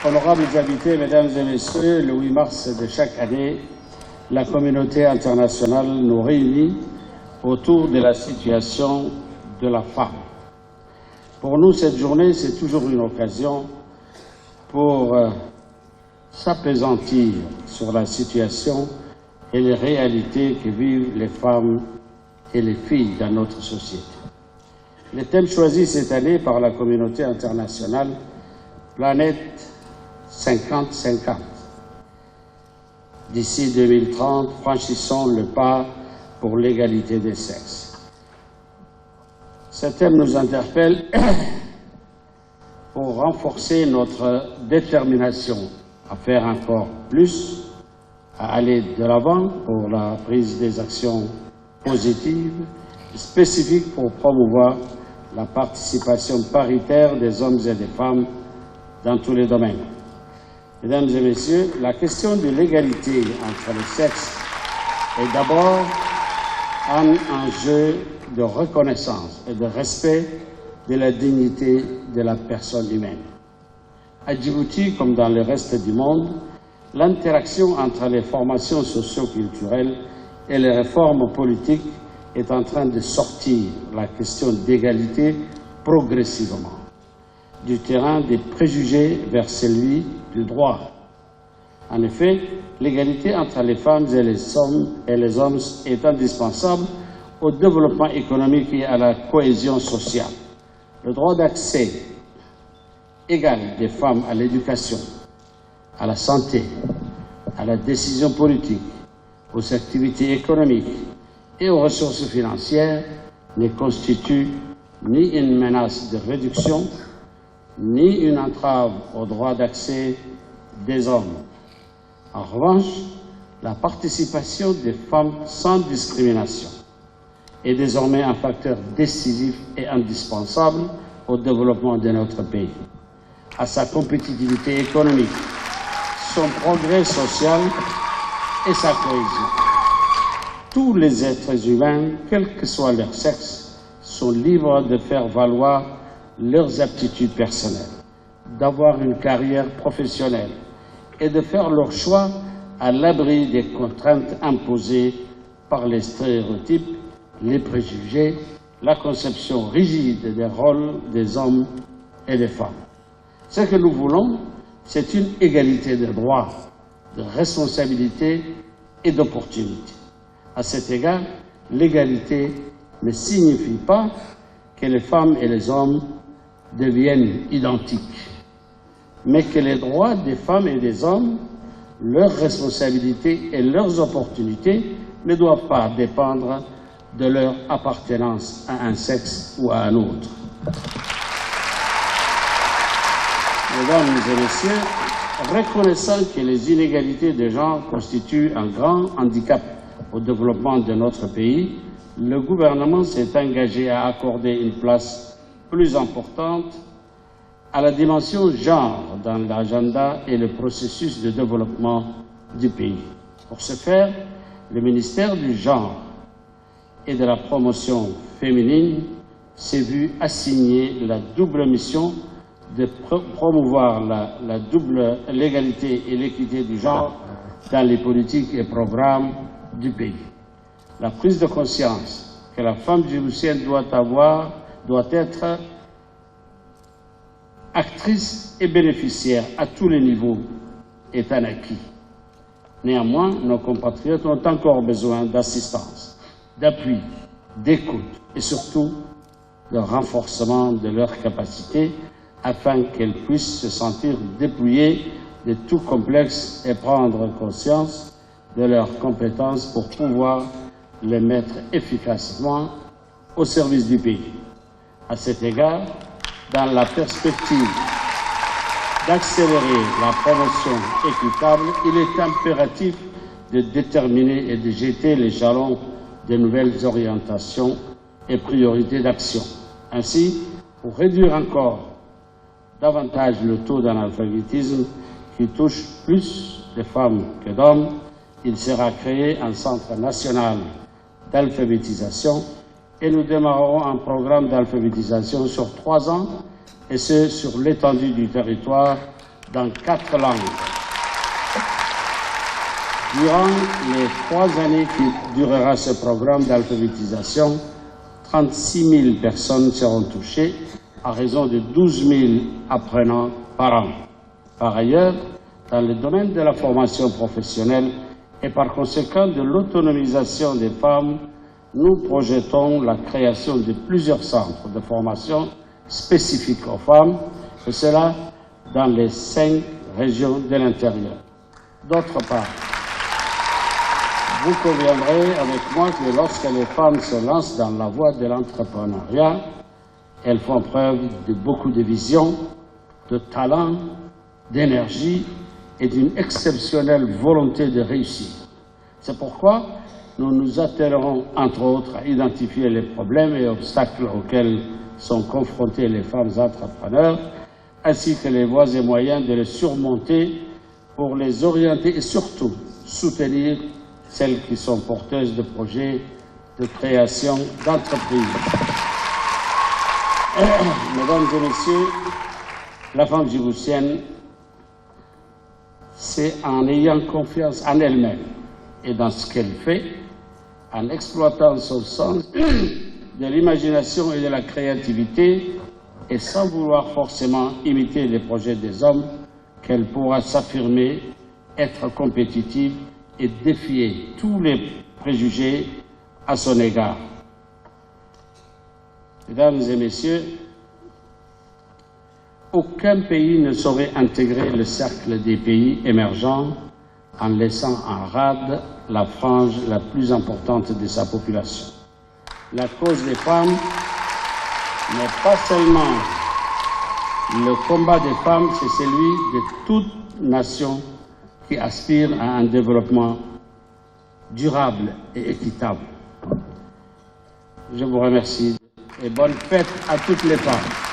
Honorables invités, mesdames et messieurs, le 8 mars de chaque année, la communauté internationale nous réunit autour de la situation de la femme. Pour nous, cette journée, c'est toujours une occasion pour s'appesantir sur la situation et les réalités que vivent les femmes et les filles dans notre société. Le thème choisi cette année par la communauté internationale, Planète 50-50. D'ici 2030, franchissons le pas pour l'égalité des sexes. Ce thème nous interpelle pour renforcer notre détermination à faire encore plus, à aller de l'avant pour la prise des actions positives, spécifiques pour promouvoir la participation paritaire des hommes et des femmes dans tous les domaines. Mesdames et messieurs, la question de l'égalité entre les sexes est d'abord un enjeu de reconnaissance et de respect de la dignité de la personne humaine. À Djibouti, comme dans le reste du monde, l'interaction entre les formations socio-culturelles et les réformes politiques est en train de sortir la question d'égalité progressivement du terrain des préjugés vers celui du droit. En effet, l'égalité entre les femmes et les hommes est indispensable au développement économique et à la cohésion sociale. Le droit d'accès égal des femmes à l'éducation, à la santé, à la décision politique, aux activités économiques et aux ressources financières ne constitue ni une menace de réduction, ni une entrave au droit d'accès des hommes. En revanche, la participation des femmes sans discrimination est désormais un facteur décisif et indispensable au développement de notre pays, à sa compétitivité économique, son progrès social et sa cohésion. Tous les êtres humains, quel que soit leur sexe, sont libres de faire valoir leurs aptitudes personnelles, d'avoir une carrière professionnelle et de faire leur choix à l'abri des contraintes imposées par les stéréotypes, les préjugés, la conception rigide des rôles des hommes et des femmes. Ce que nous voulons, c'est une égalité de droits, de responsabilités et d'opportunités. À cet égard, l'égalité ne signifie pas que les femmes et les hommes deviennent identiques, mais que les droits des femmes et des hommes, leurs responsabilités et leurs opportunités ne doivent pas dépendre de leur appartenance à un sexe ou à un autre. Mesdames et messieurs, reconnaissant que les inégalités de genre constituent un grand handicap au développement de notre pays, le gouvernement s'est engagé à accorder une place plus importante à la dimension genre dans l'agenda et le processus de développement du pays. Pour ce faire, le ministère du Genre et de la Promotion féminine s'est vu assigner la double mission de promouvoir l'égalité et l'équité du genre dans les politiques et programmes du pays. La prise de conscience que la femme djiboutienne doit être actrice et bénéficiaire à tous les niveaux est un acquis. Néanmoins, nos compatriotes ont encore besoin d'assistance, d'appui, d'écoute et surtout de renforcement de leurs capacités afin qu'elles puissent se sentir dépouillées de tout complexe et prendre conscience de leurs compétences pour pouvoir les mettre efficacement au service du pays. À cet égard, dans la perspective d'accélérer la promotion équitable, il est impératif de déterminer et de jeter les jalons de nouvelles orientations et priorités d'action. Ainsi, pour réduire encore davantage le taux d'analphabétisme qui touche plus de femmes que d'hommes, il sera créé un centre national d'alphabétisation et nous démarrerons un programme d'alphabétisation sur 3 ans et ce sur l'étendue du territoire dans 4 langues. Durant les 3 années qui durera ce programme d'alphabétisation, 36 000 personnes seront touchées à raison de 12 000 apprenants par an. Par ailleurs, dans le domaine de la formation professionnelle et par conséquent de l'autonomisation des femmes, nous projetons la création de plusieurs centres de formation spécifiques aux femmes, et cela dans les 5 régions de l'intérieur. D'autre part, vous conviendrez avec moi que lorsque les femmes se lancent dans la voie de l'entrepreneuriat, elles font preuve de beaucoup de vision, de talent, d'énergie et d'une exceptionnelle volonté de réussir. C'est pourquoi nous nous attellerons, entre autres, à identifier les problèmes et obstacles auxquels sont confrontées les femmes entrepreneurs, ainsi que les voies et moyens de les surmonter pour les orienter et surtout soutenir celles qui sont porteuses de projets de création d'entreprises. Mesdames et messieurs, la femme djiboutienne, c'est en ayant confiance en elle-même et dans ce qu'elle fait, en exploitant son sens de l'imagination et de la créativité, et sans vouloir forcément imiter les projets des hommes, qu'elle pourra s'affirmer, être compétitive et défier tous les préjugés à son égard. Mesdames et messieurs, aucun pays ne saurait intégrer le cercle des pays émergents en laissant en rade la frange la plus importante de sa population. La cause des femmes n'est pas seulement le combat des femmes, c'est celui de toute nation qui aspire à un développement durable et équitable. Je vous remercie et bonne fête à toutes les femmes.